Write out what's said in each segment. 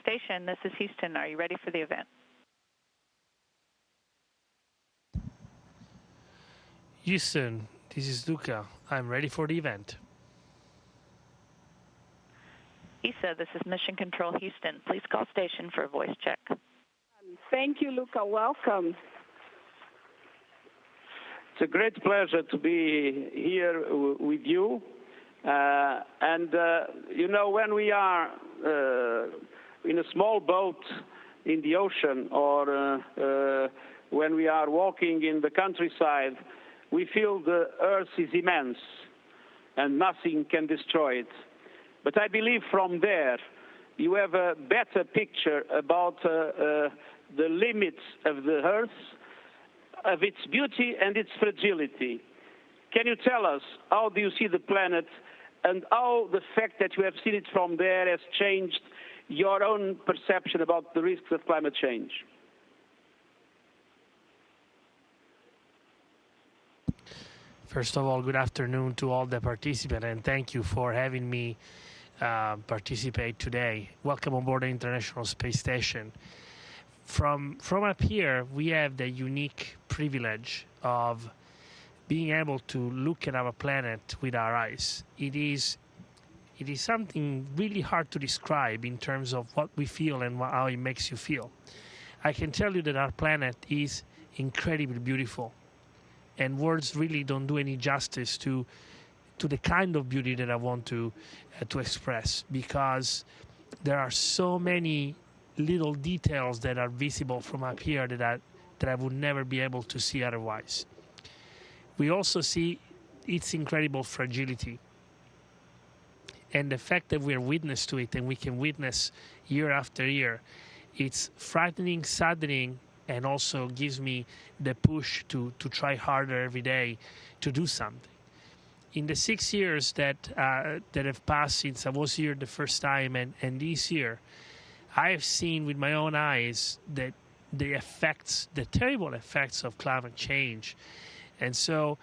Station. This is Houston. Are you ready for the event? Houston, this is Luca. I'm ready for the event. ESA, this is Mission Control Houston. Please call station for a voice check. Thank you, Luca. Welcome. It's a great pleasure to be here with you. You know, when we are in a small boat in the ocean or when we are walking in the countryside, we feel the earth is immense and nothing can destroy it. But I believe from there you have a better picture about the limits of the earth, of its beauty and its fragility. Can you tell us how do you see the planet and how the fact that you have seen it from there has changed your own perception about the risks of climate change? First of all, good afternoon to all the participants, and thank you for having me participate today. Welcome aboard the International Space Station. From up here, we have the unique privilege of being able to look at our planet with our eyes. It is something really hard to describe in terms of what we feel and how it makes you feel. I can tell you that our planet is incredibly beautiful, and words really don't do any justice to the kind of beauty that I want to express, because there are so many little details that are visible from up here that I would never be able to see otherwise. We also see its incredible fragility, and the fact that we're witness to it and we can witness year after year, it's frightening, saddening, and also gives me the push to try harder every day to do something. In the 6 years that have passed since I was here the first time and this year, I have seen with my own eyes that the terrible effects of climate change. And so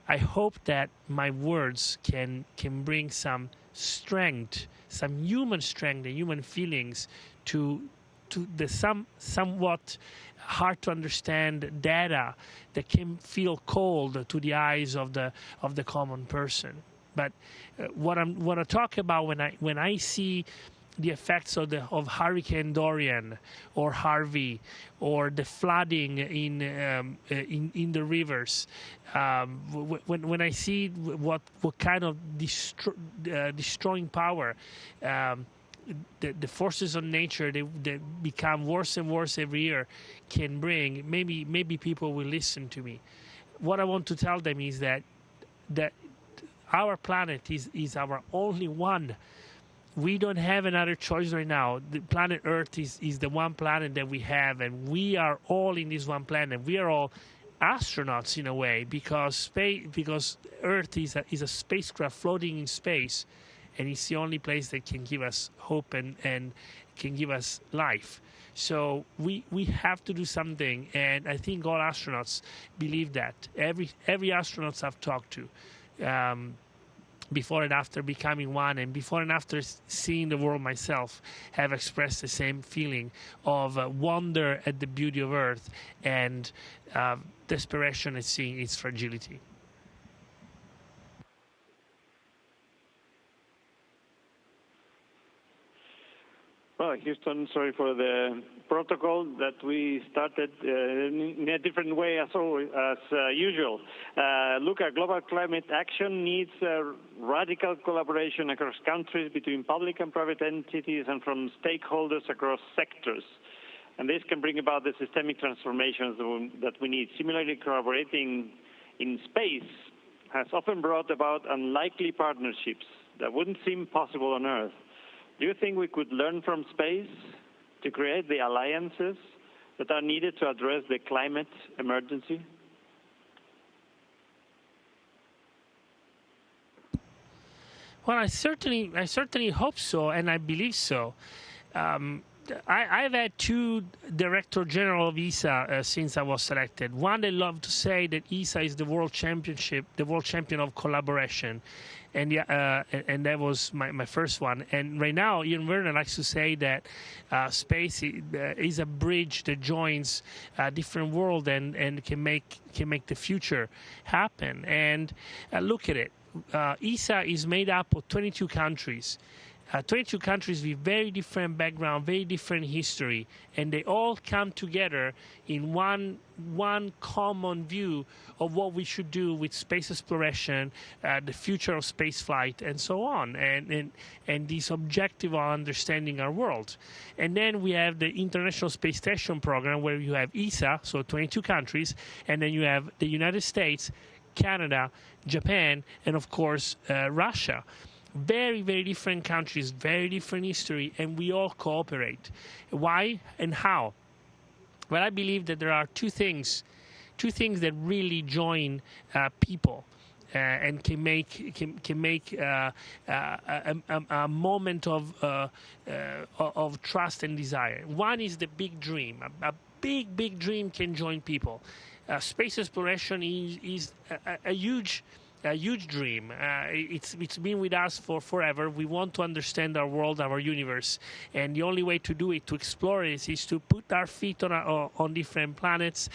I hope that my words can bring some strength, some human strength and human feelings to the somewhat hard to understand data that can feel cold to the eyes of the common person. But what I talk about when I see the effects of Hurricane Dorian or Harvey or the flooding in the rivers, when I see what kind of destroying power the forces of nature that become worse and worse every year can bring, maybe people will listen to me. What I want to tell them is that our planet is our only one. We don't have another choice right now. The planet Earth is the one planet that we have, and we are all in this one planet. We are all astronauts in a way, because Earth is a spacecraft floating in space, and it's the only place that can give us hope and can give us life. So we have to do something, and I think all astronauts believe that. Every astronaut I've talked to, before and after becoming one, and before and after seeing the world myself, have expressed the same feeling of wonder at the beauty of Earth and desperation at seeing its fragility. Well, Houston, sorry for the protocol that we started in a different way as usual. Luca, global climate action needs radical collaboration across countries, between public and private entities, and from stakeholders across sectors. And this can bring about the systemic transformations that we need. Similarly, collaborating in space has often brought about unlikely partnerships that wouldn't seem possible on Earth. Do you think we could learn from space to create the alliances that are needed to address the climate emergency? Well, I certainly hope so, and I believe so. I've had two Director General of ESA since I was selected. One, they love to say that ESA is the world champion of collaboration, and that was my first one. And right now, Ian Werner likes to say that space is a bridge that joins different worlds and can make the future happen. And look at it. ESA is made up of 22 countries. 22 countries with very different background, very different history, and they all come together in one common view of what we should do with space exploration, the future of space flight, and so on, and this objective of understanding our world. And then we have the International Space Station program, where you have ESA, so 22 countries, and then you have the United States, Canada, Japan, and of course Russia. Very, very different countries, very different history, and we all cooperate. Why and how? Well, I believe that there are two things that really join people and can make a moment of trust and desire. One is the big dream. A big dream can join people. Space exploration is a huge dream. It's been with us for forever. We want to understand our world, our universe, and the only way to do it, to explore it, is to put our feet on different planets,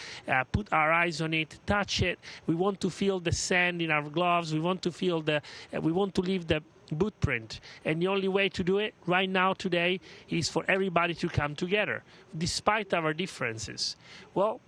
put our eyes on it, touch it. We want to feel the sand in our gloves. We want to feel we want to leave the footprint, and the only way to do it right now, today, is for everybody to come together, despite our differences. Well,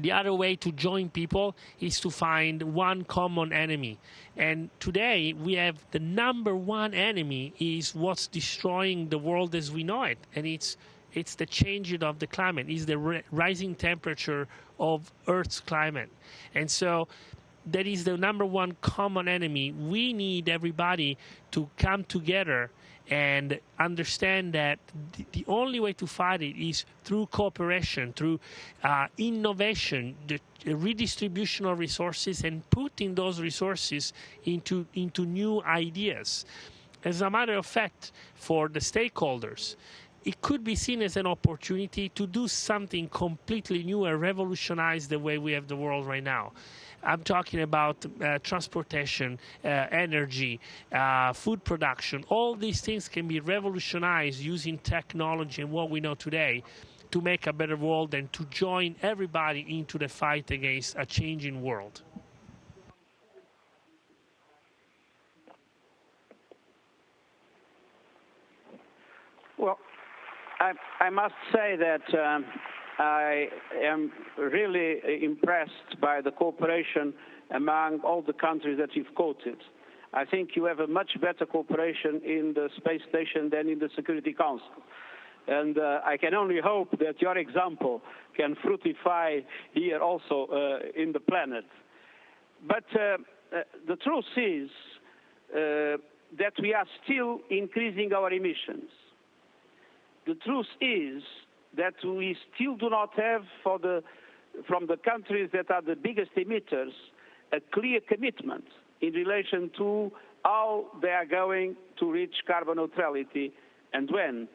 the other way to join people is to find one common enemy. And today we have the number one enemy is what's destroying the world as we know it. And it's the changing of the climate, it's the rising temperature of Earth's climate. And so that is the number one common enemy. We need everybody to come together and understand that the only way to fight it is through cooperation, through innovation, the redistribution of resources, and putting those resources into new ideas. As a matter of fact, for the stakeholders, it could be seen as an opportunity to do something completely new and revolutionize the way we have the world right now. I'm talking about transportation, energy, food production. All these things can be revolutionized using technology and what we know today to make a better world and to join everybody into the fight against a changing world. Well, I must say that I am really impressed by the cooperation among all the countries that you've quoted. I think you have a much better cooperation in the space station than in the Security Council. And I can only hope that your example can fructify here also in the planet. But the truth is that we are still increasing our emissions. The truth is that we still do not have, from the countries that are the biggest emitters, a clear commitment in relation to how they are going to reach carbon neutrality and when.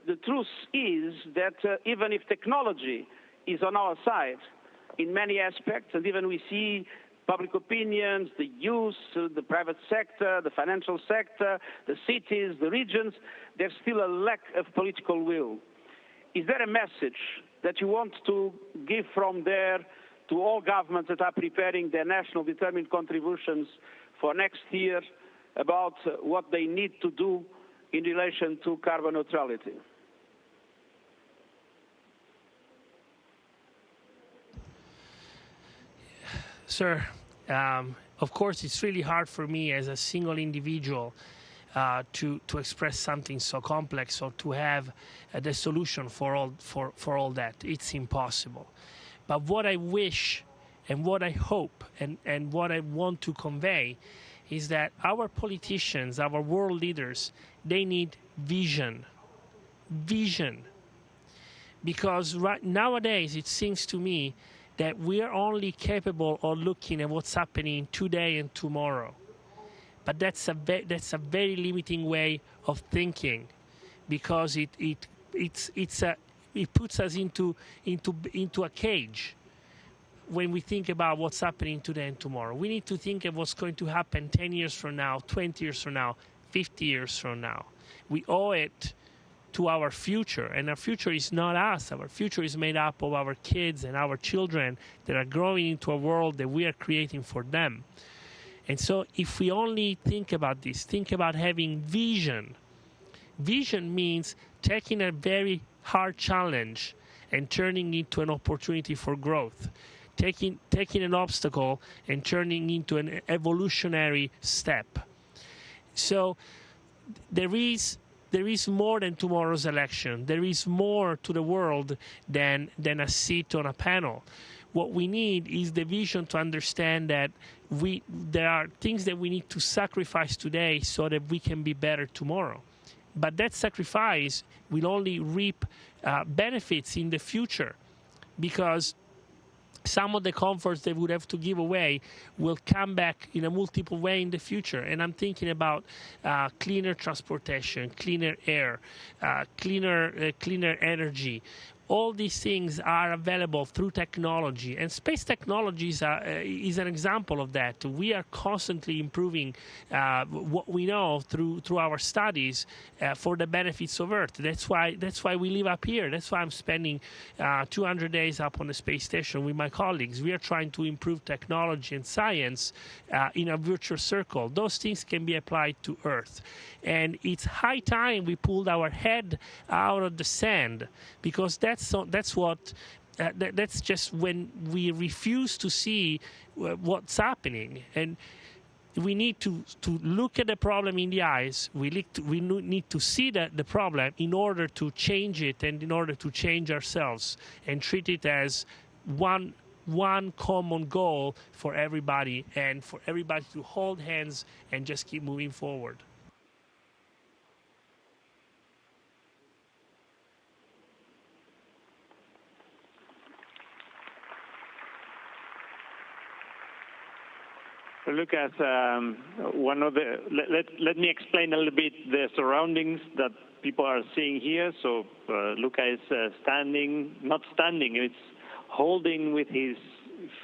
The truth is that even if technology is on our side in many aspects, and even we see public opinions, the youth, the private sector, the financial sector, the cities, the regions, there's still a lack of political will. Is there a message that you want to give from there to all governments that are preparing their national determined contributions for next year about what they need to do in relation to carbon neutrality? Sir, of course, it's really hard for me as a single individual to express something so complex or to have the solution for all that. It's impossible. But what I wish and what I hope and what I want to convey is that our politicians, our world leaders, they need vision. Vision. Because nowadays it seems to me that we are only capable of looking at what's happening today and tomorrow. But that's a very limiting way of thinking, because it it puts us into a cage when we think about what's happening today and tomorrow. We need to think of what's going to happen 10 years from now, 20 years from now, 50 years from now. We owe it to our future, and our future is not us. Our future is made up of our kids and our children that are growing into a world that we are creating for them. And so if we only think about this, think about having vision. Vision means taking a very hard challenge and turning it into an opportunity for growth. Taking an obstacle and turning into an evolutionary step. So there is more than tomorrow's election. There is more to the world than a seat on a panel. What we need is the vision to understand that there are things that we need to sacrifice today so that we can be better tomorrow. But that sacrifice will only reap benefits in the future, because some of the comforts they would have to give away will come back in a multiple way in the future. And I'm thinking about cleaner transportation, cleaner air, cleaner energy. All these things are available through technology, and space technology is an example of that. We are constantly improving what we know through our studies for the benefits of Earth. That's why we live up here. That's why I'm spending 200 days up on the space station with my colleagues. We are trying to improve technology and science in a virtuous circle. Those things can be applied to Earth. And it's high time we pulled our head out of the sand, because that's just when we refuse to see what's happening. And we need to look at the problem in the eyes. We need to see the problem in order to change it, and in order to change ourselves, and treat it as one common goal for everybody, and for everybody to hold hands and just keep moving forward. Lucas, let me explain a little bit the surroundings that people are seeing here. So Luca is not standing, it's holding with his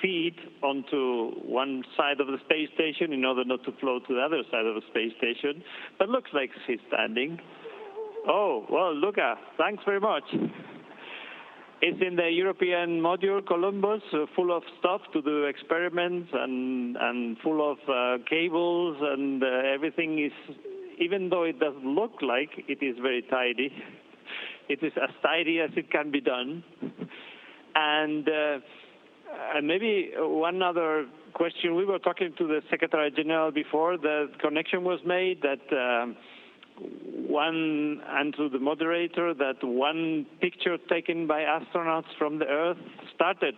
feet onto one side of the space station in order not to float to the other side of the space station, but looks like he's standing. Oh, well, Luca, thanks very much. It's in the European module, Columbus, full of stuff to do experiments and full of cables, and everything is, even though it doesn't look like it is very tidy, it is as tidy as it can be done. And maybe one other question. We were talking to the Secretary General before the connection was made that and to the moderator, that one picture taken by astronauts from the Earth started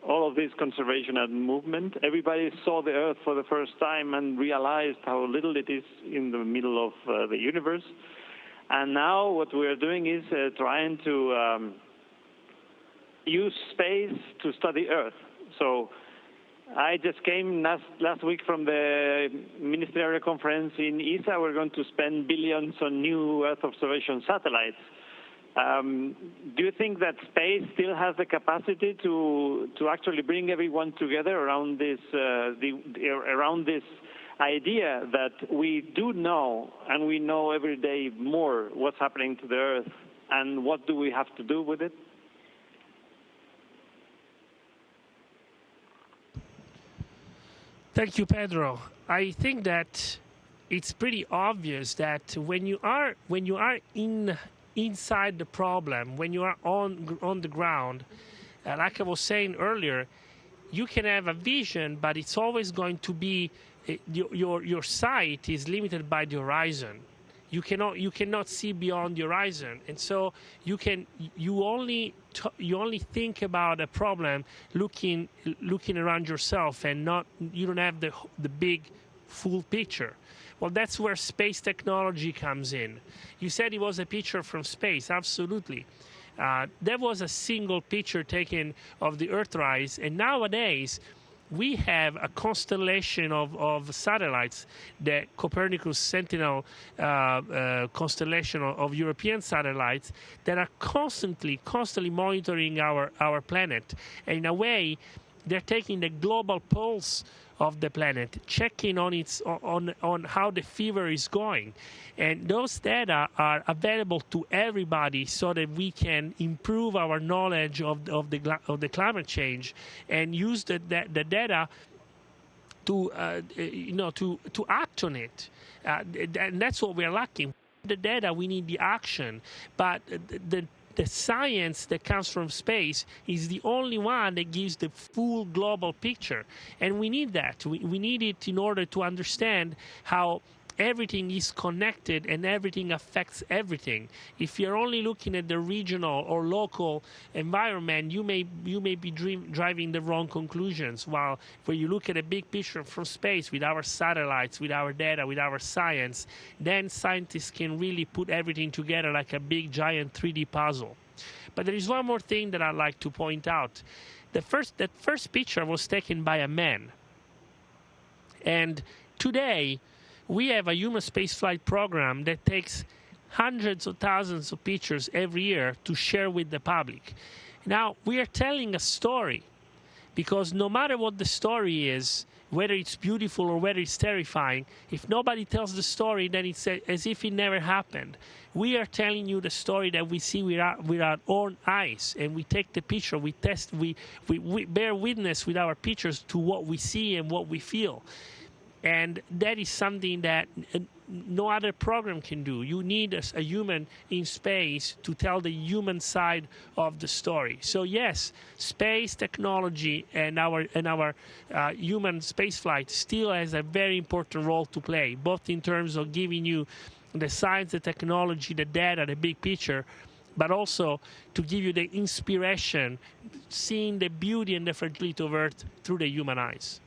all of this conservation and movement. Everybody saw the Earth for the first time and realized how little it is in the middle of the universe. And now what we are doing is trying to use space to study Earth. So I just came last week from the ministerial conference in ESA. We're going to spend billions on new Earth observation satellites. Do you think that space still has the capacity to actually bring everyone together around this idea that we do know, and we know every day more what's happening to the Earth, and what do we have to do with it? Thank you, Pedro. I think that it's pretty obvious that when you are inside the problem, when you are on the ground, like I was saying earlier, you can have a vision, but it's always going to be your sight is limited by the horizon. You cannot see beyond the horizon, and so you only think about a problem looking around yourself, and you don't have the big full picture. Well, that's where space technology comes in. You said it was a picture from space. Absolutely. There was a single picture taken of the Earthrise, and nowadays we have a constellation of satellites, the Copernicus Sentinel constellation of European satellites that are constantly monitoring our planet. And in a way, they're taking the global pulse of the planet, checking on how the fever is going. And those data are available to everybody so that we can improve our knowledge of the climate change and use the data to act on it. And that's what we're lacking. The data, we need the action. But the science that comes from space is the only one that gives the full global picture. And we need that. We need it in order to understand how everything is connected and everything affects everything. If you're only looking at the regional or local environment, you may be driving the wrong conclusions. While when you look at a big picture from space with our satellites, with our data, with our science, then scientists can really put everything together like a big giant 3D puzzle. But there is one more thing that I'd like to point out. That first picture was taken by a man. And today, we have a human spaceflight program that takes hundreds of thousands of pictures every year to share with the public. Now, we are telling a story, because no matter what the story is, whether it's beautiful or whether it's terrifying, if nobody tells the story, then it's as if it never happened. We are telling you the story that we see with our own eyes, and we take the picture, we test, we bear witness with our pictures to what we see and what we feel. And that is something that no other program can do. You need a human in space to tell the human side of the story. So yes, space technology and our human spaceflight still has a very important role to play, both in terms of giving you the science, the technology, the data, the big picture, but also to give you the inspiration, seeing the beauty and the fragility of Earth through the human eyes.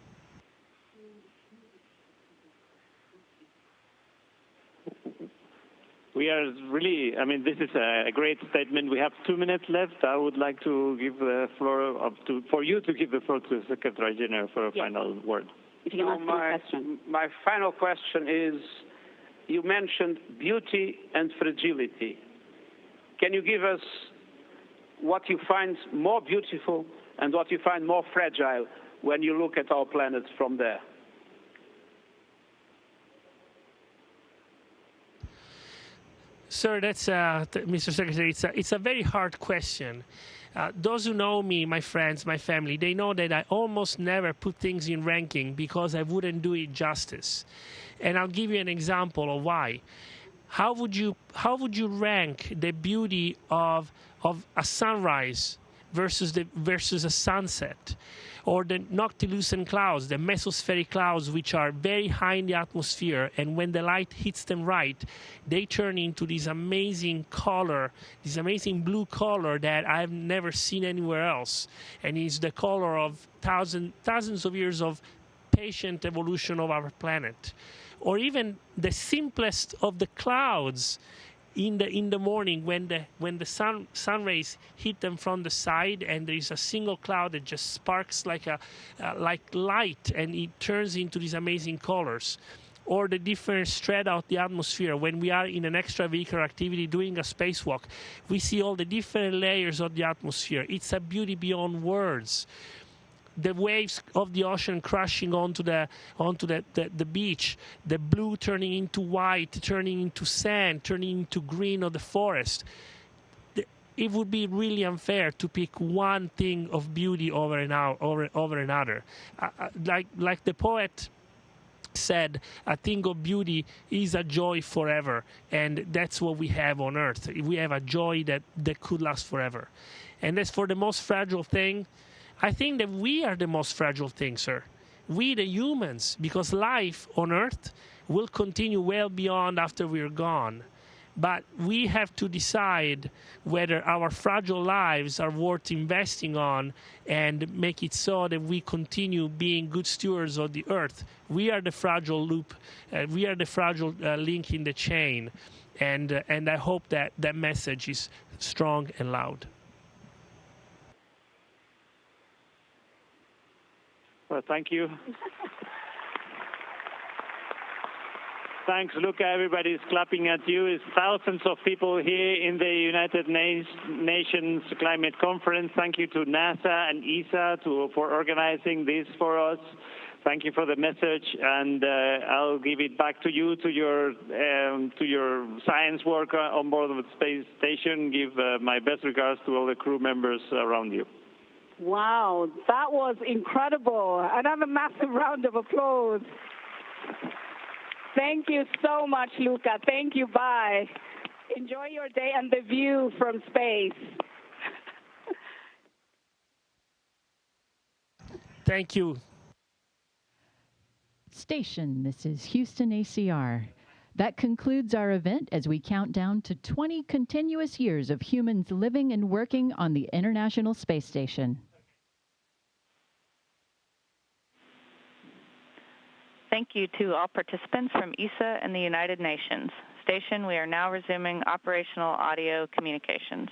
We are really, this is a great statement. We have 2 minutes left. I would like to give the floor for you to give the floor to the Secretary General for a final word. If you can ask my final question is, you mentioned beauty and fragility. Can you give us what you find more beautiful and what you find more fragile when you look at our planet from there? Sir, that's Mr. Secretary. It's a very hard question. Those who know me, my friends, my family, they know that I almost never put things in ranking because I wouldn't do it justice. And I'll give you an example of why. How would you rank the beauty of a sunrise versus a sunset, or the noctilucent clouds, the mesospheric clouds, which are very high in the atmosphere, and when the light hits them right, they turn into this amazing color, this amazing blue color that I've never seen anywhere else, and is the color of thousands of years of patient evolution of our planet. Or even the simplest of the clouds in the morning when the sun rays hit them from the side, and there is a single cloud that just sparks like light, and it turns into these amazing colors. Or the different strata of the atmosphere. When we are in an extravehicular activity doing a spacewalk, we see all the different layers of the atmosphere. It's a beauty beyond words. The waves of the ocean crashing onto the beach, the blue turning into white, turning into sand, turning into green of the forest. It would be really unfair to pick one thing of beauty over another. Like the poet said, a thing of beauty is a joy forever, and that's what we have on Earth. We have a joy that could last forever. And as for the most fragile thing, I think that we are the most fragile thing, sir. We, the humans, because life on Earth will continue well beyond after we're gone. But we have to decide whether our fragile lives are worth investing on and make it so that we continue being good stewards of the Earth. We are the fragile loop. We are the fragile link in the chain. And I hope that that message is strong and loud. Well, thank you. Thanks, Luca. Everybody's clapping at you. It's thousands of people here in the United Nations Climate Conference. Thank you to NASA and ESA for organizing this for us. Thank you for the message, and I'll give it back to you, to your science work on board of the space station. Give my best regards to all the crew members around you. Wow, that was incredible. Another massive round of applause. Thank you so much, Luca. Thank you. Bye. Enjoy your day and the view from space. Thank you. Station, this is Houston ACR. That concludes our event as we count down to 20 continuous years of humans living and working on the International Space Station. Thank you to all participants from ESA and the United Nations. Station, we are now resuming operational audio communications.